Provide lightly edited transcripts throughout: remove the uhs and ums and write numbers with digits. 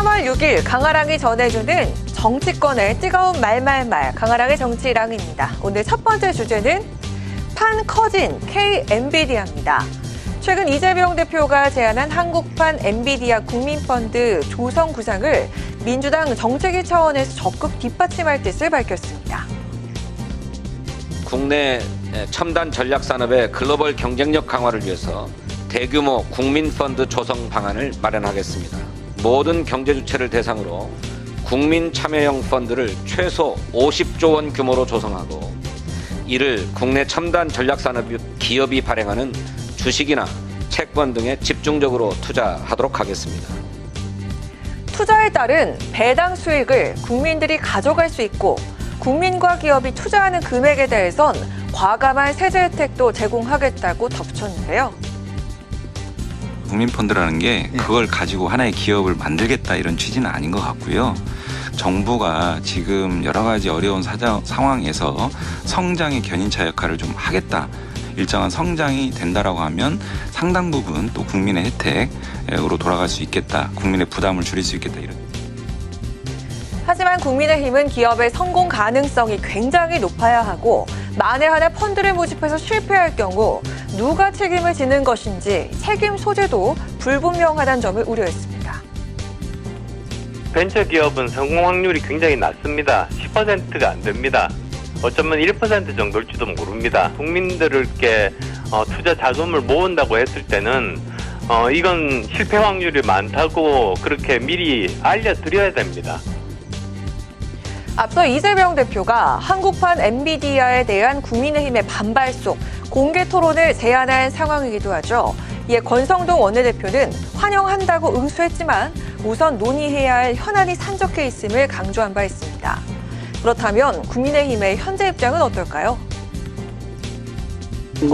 3월 6일 강아랑이 전해주는 정치권의 뜨거운 말말말 강아랑의 정치랑입니다. 오늘 첫 번째 주제는 판 커진 K-엔비디아입니다. 최근 이재명 대표가 제안한 한국판 엔비디아 국민펀드 조성 구상을 민주당 정책위 차원에서 적극 뒷받침할 뜻을 밝혔습니다. 국내 첨단 전략산업의 글로벌 경쟁력 강화를 위해서 대규모 국민펀드 조성 방안을 마련하겠습니다. 모든 경제주체를 대상으로 국민 참여형 펀드를 최소 50조 원 규모로 조성하고 이를 국내 첨단 전략산업 기업이 발행하는 주식이나 채권 등에 집중적으로 투자하도록 하겠습니다. 투자에 따른 배당 수익을 국민들이 가져갈 수 있고 국민과 기업이 투자하는 금액에 대해선 과감한 세제 혜택도 제공하겠다고 덧붙였는데요. 국민펀드라는 게 그걸 가지고 하나의 기업을 만들겠다 이런 취지는 아닌 것 같고요. 정부가 지금 여러 가지 어려운 상황에서 성장의 견인차 역할을 좀 하겠다. 일정한 성장이 된다라고 하면 상당 부분 또 국민의 혜택으로 돌아갈 수 있겠다. 국민의 부담을 줄일 수 있겠다. 이런. 하지만 국민의힘은 기업의 성공 가능성이 굉장히 높아야 하고 만에 하나 펀드를 모집해서 실패할 경우 누가 책임을 지는 것인지 책임 소재도 불분명하다는 점을 우려했습니다. 벤처기업은 성공 확률이 굉장히 낮습니다. 10%가 안 됩니다. 어쩌면 1% 정도일지도 모릅니다. 국민들께 투자 자금을 모은다고 했을 때는 이건 실패 확률이 많다고 그렇게 미리 알려드려야 됩니다. 앞서 이재명 대표가 한국판 엔비디아에 대한 국민의힘의 반발 속 공개 토론을 제안한 상황이기도 하죠. 이에 권성동 원내대표는 환영한다고 응수했지만 우선 논의해야 할 현안이 산적해 있음을 강조한 바 있습니다. 그렇다면 국민의힘의 현재 입장은 어떨까요?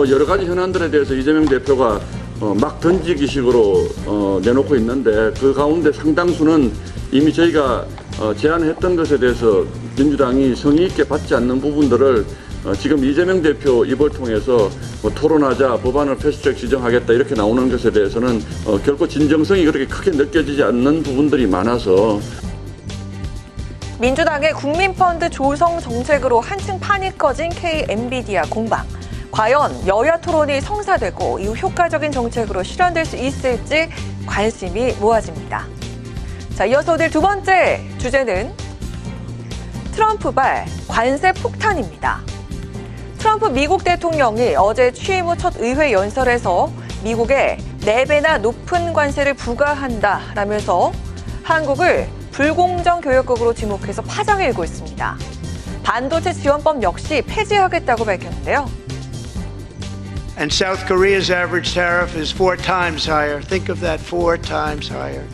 여러 가지 현안들에 대해서 이재명 대표가 막 던지기식으로 내놓고 있는데 그 가운데 상당수는 이미 저희가 제안했던 것에 대해서 민주당이 성의 있게 받지 않는 부분들을 지금 이재명 대표 입을 통해서 토론하자, 법안을 패스트트랙 지정하겠다 이렇게 나오는 것에 대해서는 결코 진정성이 그렇게 크게 느껴지지 않는 부분들이 많아서 민주당의 국민펀드 조성 정책으로 한층 판이 커진 K-엔비디아 공방. 과연 여야 토론이 성사되고 이후 효과적인 정책으로 실현될 수 있을지 관심이 모아집니다. 자, 이어서 오늘 두 번째 주제는 트럼프발 관세 폭탄입니다. 트럼프 미국 대통령이 어제 취임 후 첫 의회 연설에서 미국에 4배나 높은 관세를 부과한다라면서 한국을 불공정 교역국으로 지목해서 파장을 일고 있습니다. 반도체 지원법 역시 폐지하겠다고 밝혔는데요. And South Korea's average tariff is 4 times higher. Think of that, 4 times higher.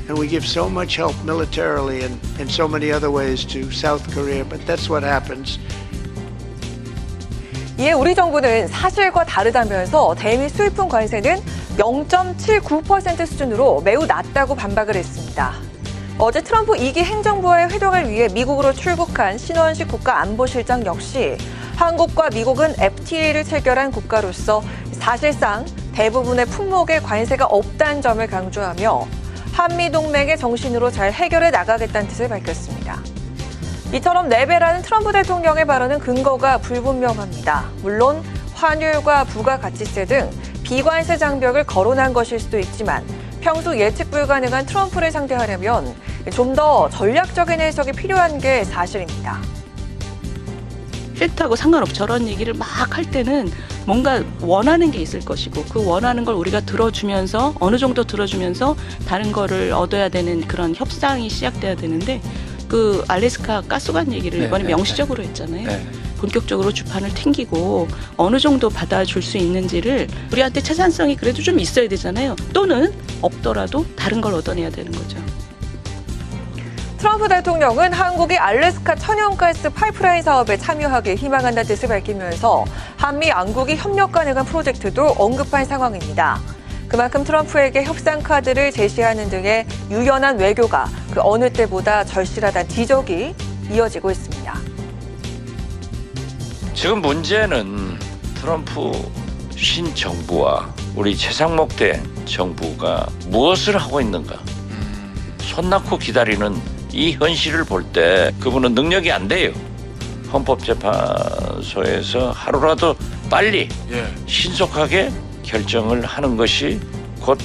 And we give so much help militarily and in so many other ways to South Korea, but that's what happens. 이에 우리 정부는 사실과 다르다면서 대미 수입품 관세는 0.79% 수준으로 매우 낮다고 반박을 했습니다. 어제 트럼프 2기 행정부와의 회동을 위해 미국으로 출국한 신원식 국가안보실장 역시 한국과 미국은 FTA를 체결한 국가로서 사실상 대부분의 품목에 관세가 없다는 점을 강조하며 한미동맹의 정신으로 잘 해결해 나가겠다는 뜻을 밝혔습니다. 이처럼 4배라는 트럼프 대통령의 발언은 근거가 불분명합니다. 물론 환율과 부가가치세 등 비관세 장벽을 거론한 것일 수도 있지만 평소 예측 불가능한 트럼프를 상대하려면 좀 더 전략적인 해석이 필요한 게 사실입니다. 팩트하고 상관없이 저런 얘기를 막 할 때는 뭔가 원하는 게 있을 것이고 그 원하는 걸 우리가 들어주면서 어느 정도 들어주면서 다른 거를 얻어야 되는 그런 협상이 시작돼야 되는데 그 알래스카 가스관 얘기를 이번에 명시적으로 했잖아요. 본격적으로 주판을 튕기고 어느 정도 받아줄 수 있는지를 우리한테 채산성이 그래도 좀 있어야 되잖아요. 또는 없더라도 다른 걸 얻어내야 되는 거죠. 트럼프 대통령은 한국이 알래스카 천연가스 파이프라인 사업에 참여하길 희망한다는 뜻을 밝히면서 한미 양국이 협력 가능한 프로젝트도 언급한 상황입니다. 그만큼 트럼프에게 협상 카드를 제시하는 등의 유연한 외교가 그 어느 때보다 절실하다는 지적이 이어지고 있습니다. 지금 문제는 트럼프 신정부와 우리 최상목 대 정부가 무엇을 하고 있는가? 손 놓고 기다리는 이 현실을 볼 때 그분은 능력이 안 돼요. 헌법재판소에서 하루라도 빨리 신속하게 결정을 하는 것이 곧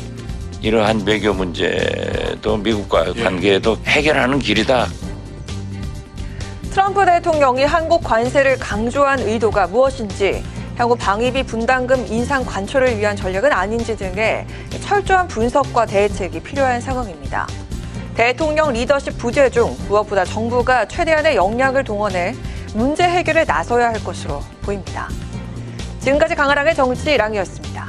이러한 외교 문제도 미국과의 관계에도 해결하는 길이다. 트럼프 대통령이 한국 관세를 강조한 의도가 무엇인지, 향후 방위비 분담금 인상 관철을 위한 전략은 아닌지 등의 철저한 분석과 대책이 필요한 상황입니다. 대통령 리더십 부재 중 무엇보다 정부가 최대한의 역량을 동원해 문제 해결에 나서야 할 것으로 보입니다. 지금까지 강하랑의 정치랑이었습니다.